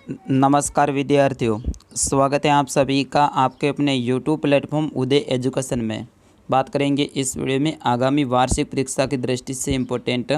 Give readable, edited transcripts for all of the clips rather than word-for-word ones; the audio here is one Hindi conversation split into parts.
नमस्कार विद्यार्थियों, स्वागत है आप सभी का आपके अपने यूट्यूब प्लेटफॉर्म उदय एजुकेशन में। बात करेंगे इस वीडियो में आगामी वार्षिक परीक्षा की दृष्टि से इम्पोर्टेंट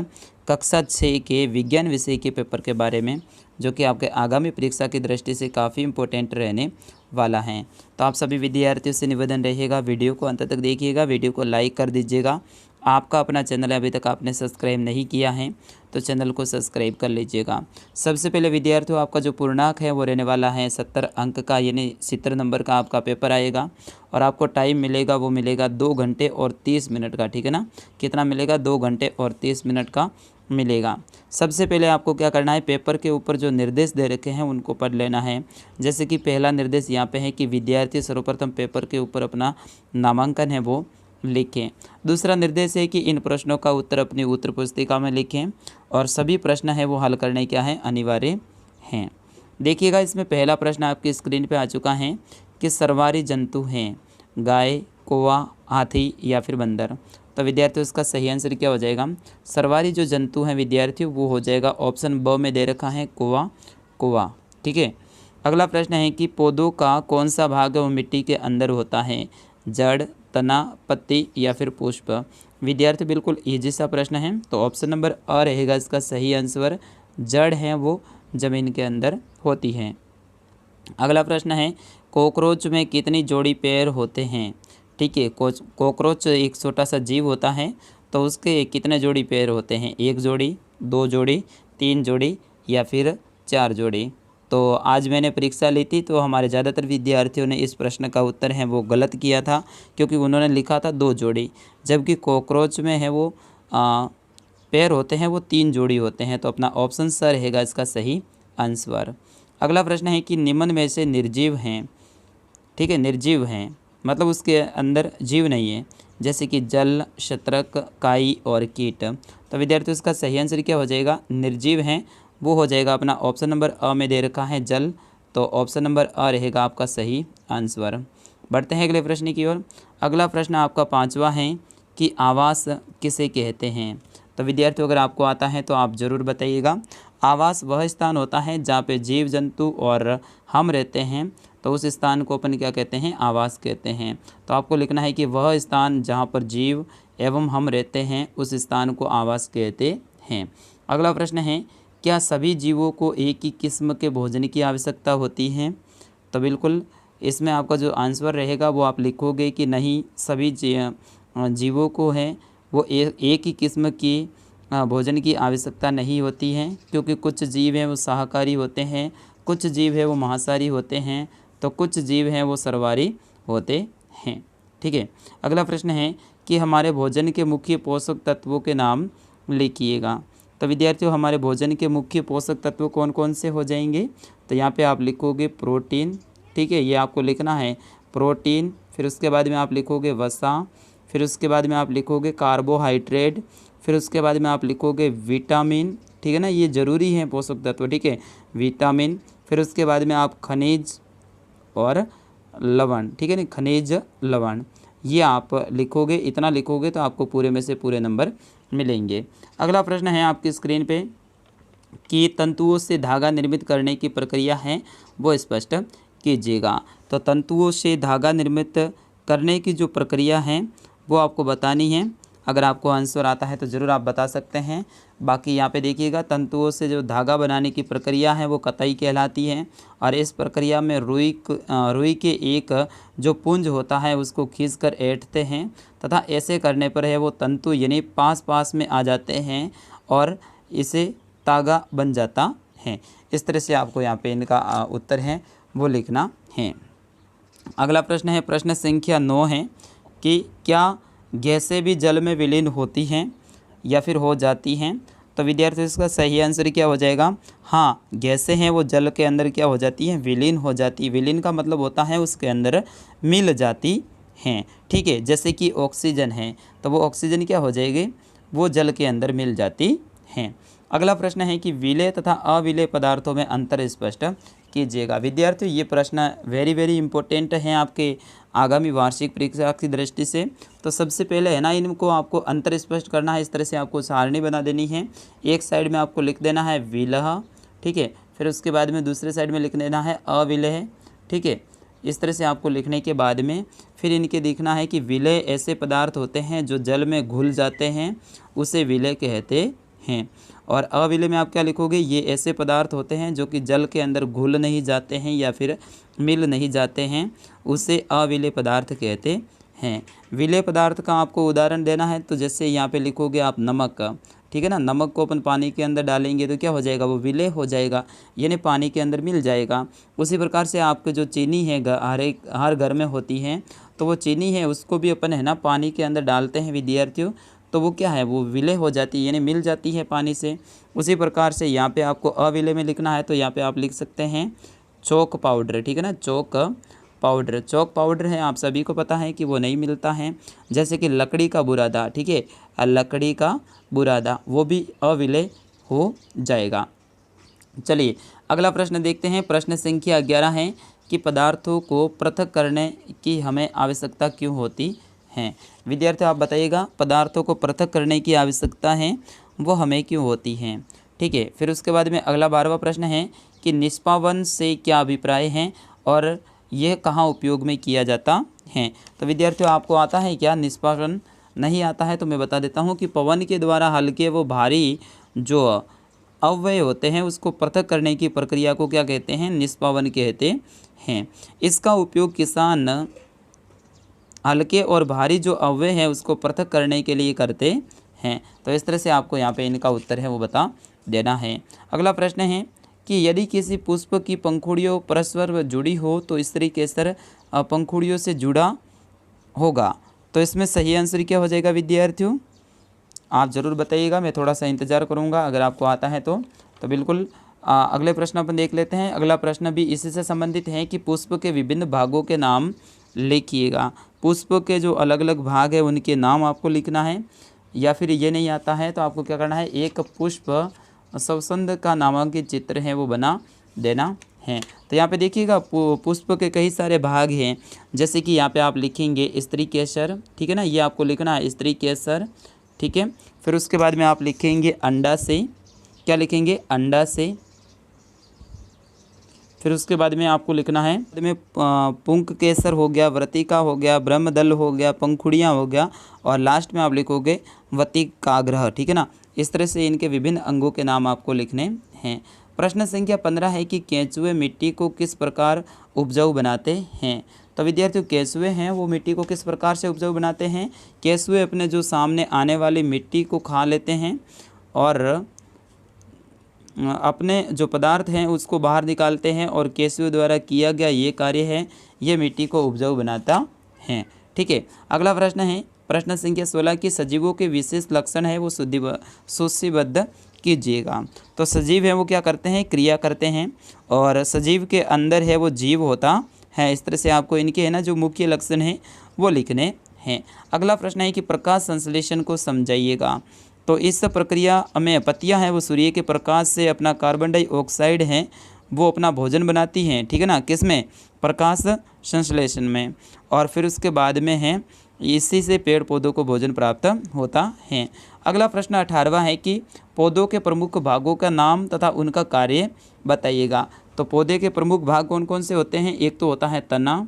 कक्षा 6 के विज्ञान विषय के पेपर के बारे में, जो कि आपके आगामी परीक्षा की दृष्टि से काफ़ी इम्पोर्टेंट रहने वाला है। तो आप सभी विद्यार्थियों से निवेदन रहेगा, वीडियो को अंत तक देखिएगा, वीडियो को लाइक कर दीजिएगा। आपका अपना चैनल अभी तक आपने सब्सक्राइब नहीं किया है तो चैनल को सब्सक्राइब कर लीजिएगा। सबसे पहले विद्यार्थियों, आपका जो पूर्णांक है वो रहने वाला है 70 अंक का, यानी 70 नंबर का आपका पेपर आएगा और आपको टाइम मिलेगा वो मिलेगा 2 घंटे और 30 मिनट का। ठीक है ना, कितना मिलेगा? 2 घंटे और 30 मिनट का मिलेगा। सबसे पहले आपको क्या करना है, पेपर के ऊपर जो निर्देश दे रखे हैं उनको पढ़ लेना है। जैसे कि पहला निर्देश यहाँ पे है कि विद्यार्थी सर्वप्रथम पेपर के ऊपर अपना नामांकन है वो लिखें। दूसरा निर्देश है कि इन प्रश्नों का उत्तर अपनी उत्तर पुस्तिका में लिखें और सभी प्रश्न है वो हल करने क्या है, अनिवार्य हैं। देखिएगा, इसमें पहला प्रश्न आपकी स्क्रीन पे आ चुका है कि सर्वाहारी जंतु हैं गाय, कौवा, हाथी या फिर बंदर। तो विद्यार्थियों इसका सही आंसर क्या हो जाएगा? सर्वाहारी जो जंतु हैं विद्यार्थियों वो हो जाएगा ऑप्शन ब में दे रखा है कौवा। ठीक है। अगला प्रश्न है कि पौधों का कौन सा भाग वो मिट्टी के अंदर होता है? जड़, तना, पत्ती या फिर पुष्प। विद्यार्थी बिल्कुल ईजी सा प्रश्न है, तो ऑप्शन नंबर अ रहेगा इसका सही आंसर। जड़ है वो जमीन के अंदर होती हैं। अगला प्रश्न है कॉकरोच में कितनी जोड़ी पैर होते हैं? ठीक है, कॉकरोच एक छोटा सा जीव होता है, तो उसके कितने जोड़ी पैर होते हैं? 1 जोड़ी, 2 जोड़ी, 3 जोड़ी या फिर 4 जोड़ी। तो आज मैंने परीक्षा ली थी तो हमारे ज़्यादातर विद्यार्थियों ने इस प्रश्न का उत्तर है वो गलत किया था, क्योंकि उन्होंने लिखा था 2 जोड़ी, जबकि कॉकरोच में है वो पैर होते हैं वो 3 जोड़ी होते हैं। तो अपना ऑप्शन स रहेगा इसका सही आंसर। अगला प्रश्न है कि निम्न में से निर्जीव हैं। ठीक है, निर्जीव हैं मतलब उसके अंदर जीव नहीं है, जैसे कि जल, शत्रक, काई और कीट। तो विद्यार्थियों इसका सही आंसर क्या हो जाएगा? निर्जीव हैं वो हो जाएगा अपना ऑप्शन नंबर अ में दे रखा है जल, तो ऑप्शन नंबर अ रहेगा आपका सही आंसर। बढ़ते हैं अगले प्रश्न की ओर। अगला प्रश्न आपका 5वां है कि आवास किसे कहते हैं? तो विद्यार्थियों अगर आपको आता है तो आप ज़रूर बताइएगा। आवास वह स्थान होता है जहाँ पे जीव जंतु और हम रहते हैं, तो उस स्थान को अपन क्या कहते हैं? आवास कहते हैं। तो आपको लिखना है कि वह स्थान जहाँ पर जीव एवं हम रहते हैं उस स्थान को आवास कहते हैं। अगला प्रश्न है क्या सभी जीवों को एक ही किस्म के भोजन की आवश्यकता होती है? तो बिल्कुल इसमें आपका जो आंसर रहेगा वो आप लिखोगे कि नहीं, सभी जीवों को है वो एक ही किस्म की भोजन की आवश्यकता नहीं होती है, क्योंकि कुछ जीव हैं वो शाकाहारी होते हैं, कुछ जीव है वो मांसाहारी होते हैं, तो कुछ जीव हैं वो सर्वाहारी होते हैं। ठीक है। अगला प्रश्न है कि हमारे भोजन के मुख्य पोषक तत्वों के नाम लिखिएगा। तो विद्यार्थियों हमारे भोजन के मुख्य पोषक तत्व कौन कौन से हो जाएंगे? तो यहाँ पे आप लिखोगे प्रोटीन। ठीक है, ये आपको लिखना है प्रोटीन, फिर उसके बाद में आप लिखोगे वसा, फिर उसके बाद में आप लिखोगे कार्बोहाइड्रेट, फिर उसके बाद में आप लिखोगे विटामिन। ठीक है ना, ये ज़रूरी है पोषक तत्व। ठीक है, विटामिन, फिर उसके बाद में आप खनिज और लवण। ठीक है ना, खनिज लवण ये आप लिखोगे। इतना लिखोगे तो आपको पूरे में से पूरे नंबर मिलेंगे। अगला प्रश्न है आपकी स्क्रीन पे कि तंतुओं से धागा निर्मित करने की प्रक्रिया है वो स्पष्ट कीजिएगा। तो तंतुओं से धागा निर्मित करने की जो प्रक्रिया है वो आपको बतानी है। अगर आपको आंसर आता है तो ज़रूर आप बता सकते हैं। बाकी यहाँ पे देखिएगा, तंतुओं से जो धागा बनाने की प्रक्रिया है वो कताई कहलाती है, और इस प्रक्रिया में रुई के एक जो पुंज होता है उसको खींचकर ऐंठते हैं, तथा ऐसे करने पर है वो तंतु यानी पास पास में आ जाते हैं और इसे तागा बन जाता है। इस तरह से आपको यहाँ पे इनका उत्तर है वो लिखना है। अगला प्रश्न है प्रश्न संख्या 9 है कि क्या गैसें भी जल में विलीन होती हैं या फिर हो जाती हैं? तो विद्यार्थियों इसका सही आंसर क्या हो जाएगा? हाँ, गैसें हैं वो जल के अंदर क्या हो जाती हैं? विलीन हो जाती है। विलीन का मतलब होता है उसके अंदर मिल जाती हैं। ठीक है, जैसे कि ऑक्सीजन है तो वो ऑक्सीजन क्या हो जाएगी? वो जल के अंदर मिल जाती हैं। अगला प्रश्न है कि विलेय तथा अविलेय पदार्थों में अंतर स्पष्ट कीजिएगा। विद्यार्थियों ये प्रश्न वेरी इंपॉर्टेंट हैं आपके आगामी वार्षिक परीक्षा की दृष्टि से। तो सबसे पहले है ना, इनको आपको अंतर स्पष्ट करना है। इस तरह से आपको सारणी बना देनी है। एक साइड में आपको लिख देना है विलय, ठीक है, फिर उसके बाद में दूसरे साइड में लिख देना है अविलेय, ठीक है। इस तरह से आपको लिखने के बाद में फिर इनके देखना है कि विलेय ऐसे पदार्थ होते हैं जो जल में घुल जाते हैं, उसे विलेय कहते हैं। और अविलेय में आप क्या लिखोगे, ये ऐसे पदार्थ होते हैं जो कि जल के अंदर घुल नहीं जाते हैं या फिर मिल नहीं जाते हैं, उसे अविलेय पदार्थ कहते हैं। विलेय पदार्थ का आपको उदाहरण देना है तो जैसे यहाँ पे लिखोगे आप नमक का, ठीक है ना। नमक को अपन पानी के अंदर डालेंगे तो क्या हो जाएगा, वो विलेय हो जाएगा, यानी पानी के अंदर मिल जाएगा। उसी प्रकार से आपके जो चीनी है हर घर में होती है, तो वो चीनी है उसको भी अपन है ना पानी के अंदर डालते हैं विद्यार्थियों, तो वो क्या है, वो विलेय हो जाती है, यानी मिल जाती है पानी से। उसी प्रकार से यहाँ पे आपको अविलेय में लिखना है तो यहाँ पे आप लिख सकते हैं चौक पाउडर, ठीक है ना। चौक पाउडर है, आप सभी को पता है कि वो नहीं मिलता है। जैसे कि लकड़ी का बुरादा, ठीक है, लकड़ी का बुरादा वो भी अविलेय हो जाएगा। चलिए अगला प्रश्न देखते हैं। प्रश्न संख्या 11 है कि पदार्थों को पृथक करने की हमें आवश्यकता क्यों होती है। विद्यार्थियों आप बताइएगा, पदार्थों को पृथक करने की आवश्यकता है वो हमें क्यों होती है, ठीक है। फिर उसके बाद में अगला 12वां प्रश्न है कि निष्पावन से क्या अभिप्राय है और यह कहाँ उपयोग में किया जाता है। तो विद्यार्थियों आपको आता है क्या निष्पावन? नहीं आता है तो मैं बता देता हूँ कि पवन के द्वारा हल्के व भारी जो अव्यय होते हैं उसको पृथक करने की प्रक्रिया को क्या कहते हैं, निष्पावन कहते हैं। इसका उपयोग किसान हल्के और भारी जो अव्यय है उसको पृथक करने के लिए करते हैं। तो इस तरह से आपको यहाँ पे इनका उत्तर है वो बता देना है। अगला प्रश्न है कि यदि किसी पुष्प की पंखुड़ियों परस्पर जुड़ी हो तो स्त्री केसर पंखुड़ियों से जुड़ा होगा। तो इसमें सही आंसर क्या हो जाएगा विद्यार्थियों, आप ज़रूर बताइएगा, मैं थोड़ा सा इंतज़ार करूँगा अगर आपको आता है तो बिल्कुल। अगले प्रश्न अपन देख लेते हैं। अगला प्रश्न भी इसी से संबंधित है कि पुष्प के विभिन्न भागों के नाम लिखिएगा। पुष्प के जो अलग अलग भाग है उनके नाम आपको लिखना है, या फिर ये नहीं आता है तो आपको क्या करना है, एक पुष्प स्वसंध का नामांकित चित्र है वो बना देना है। तो यहाँ पे देखिएगा पुष्प के कई सारे भाग हैं, जैसे कि यहाँ पे आप लिखेंगे स्त्री केसर, ठीक है ना, ये आपको लिखना है स्त्री केसर, ठीक है। फिर उसके बाद में आप लिखेंगे अंडा से, क्या लिखेंगे, अंडा से। फिर उसके बाद में आपको लिखना है में पुंक केसर हो गया, व्रतिका हो गया, ब्रह्मदल हो गया, पंखुड़ियाँ हो गया, और लास्ट में आप लिखोगे वतिकाग्रह, ठीक है ना। इस तरह से इनके विभिन्न अंगों के नाम आपको लिखने हैं। प्रश्न संख्या 15 है कि केंचुए मिट्टी को किस प्रकार उपजाऊ बनाते हैं। तो विद्यार्थियों केंचुए हैं वो मिट्टी को किस प्रकार से उपजाऊ बनाते हैं, केंचुए अपने जो सामने आने वाली मिट्टी को खा लेते हैं और अपने जो पदार्थ हैं उसको बाहर निकालते हैं, और केंचुए द्वारा किया गया ये कार्य है ये मिट्टी को उपजाऊ बनाता है, ठीक है। अगला प्रश्न है प्रश्न संख्या 16 की सजीवों के विशेष लक्षण है वो सूचीबद्ध कीजिएगा। तो सजीव है वो क्या करते हैं, क्रिया करते हैं, और सजीव के अंदर है वो जीव होता है। इस तरह से आपको इनके है ना जो मुख्य लक्षण हैं वो लिखने हैं। अगला प्रश्न है कि प्रकाश संश्लेषण को समझाइएगा। तो इस प्रक्रिया में पत्तियां हैं वो सूर्य के प्रकाश से अपना कार्बन डाइऑक्साइड है वो अपना भोजन बनाती हैं, ठीक है ना, किस में, प्रकाश संश्लेषण में। और फिर उसके बाद में है इसी से पेड़ पौधों को भोजन प्राप्त होता है। अगला प्रश्न 18वां है कि पौधों के प्रमुख भागों का नाम तथा उनका कार्य बताइएगा। तो पौधे के प्रमुख भाग कौन कौन से होते हैं, एक तो होता है तना,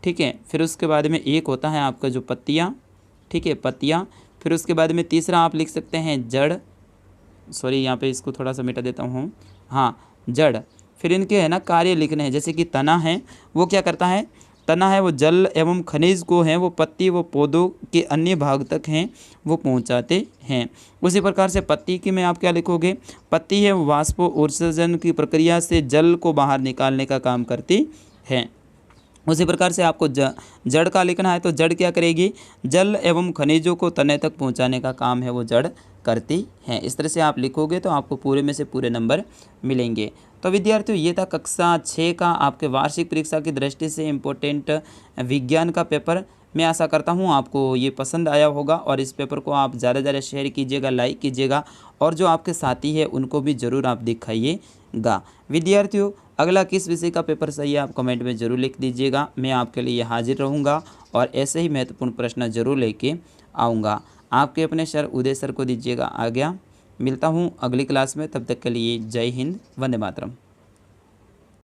ठीक है, फिर उसके बाद में एक होता है आपका जो पत्तियाँ, ठीक है, पत्तियाँ। फिर उसके बाद में तीसरा आप लिख सकते हैं जड़, सॉरी यहाँ पे इसको थोड़ा सा मिटा देता हूँ, हाँ जड़। फिर इनके है ना कार्य लिखने हैं, जैसे कि तना है वो क्या करता है, तना है वो जल एवं खनिज को है वो पत्ती व पौधों के अन्य भाग तक हैं वो पहुंचाते हैं। उसी प्रकार से पत्ती की में आप क्या लिखोगे, पत्ती है वो वाष्पोत्सर्जन की प्रक्रिया से जल को बाहर निकालने का काम करती है। उसी प्रकार से आपको जड़ का लिखना है तो जड़ क्या करेगी, जल एवं खनिजों को तने तक पहुंचाने का काम है वो जड़ करती है। इस तरह से आप लिखोगे तो आपको पूरे में से पूरे नंबर मिलेंगे। तो विद्यार्थियों ये था कक्षा 6 का आपके वार्षिक परीक्षा की दृष्टि से इम्पोर्टेंट विज्ञान का पेपर। मैं आशा करता हूँ आपको ये पसंद आया होगा और इस पेपर को आप ज़्यादा ज़्यादा शेयर कीजिएगा, लाइक कीजिएगा, और जो आपके साथी है उनको भी ज़रूर आप दिखाइएगा। विद्यार्थियों अगला किस विषय का पेपर सही है आप कमेंट में ज़रूर लिख दीजिएगा, मैं आपके लिए हाजिर रहूँगा और ऐसे ही महत्वपूर्ण प्रश्न ज़रूर लेके आऊँगा। आपके अपने सर उदय सर को दीजिएगा आज्ञा। मिलता हूँ अगली क्लास में, तब तक के लिए जय हिंद, वंदे मातरम।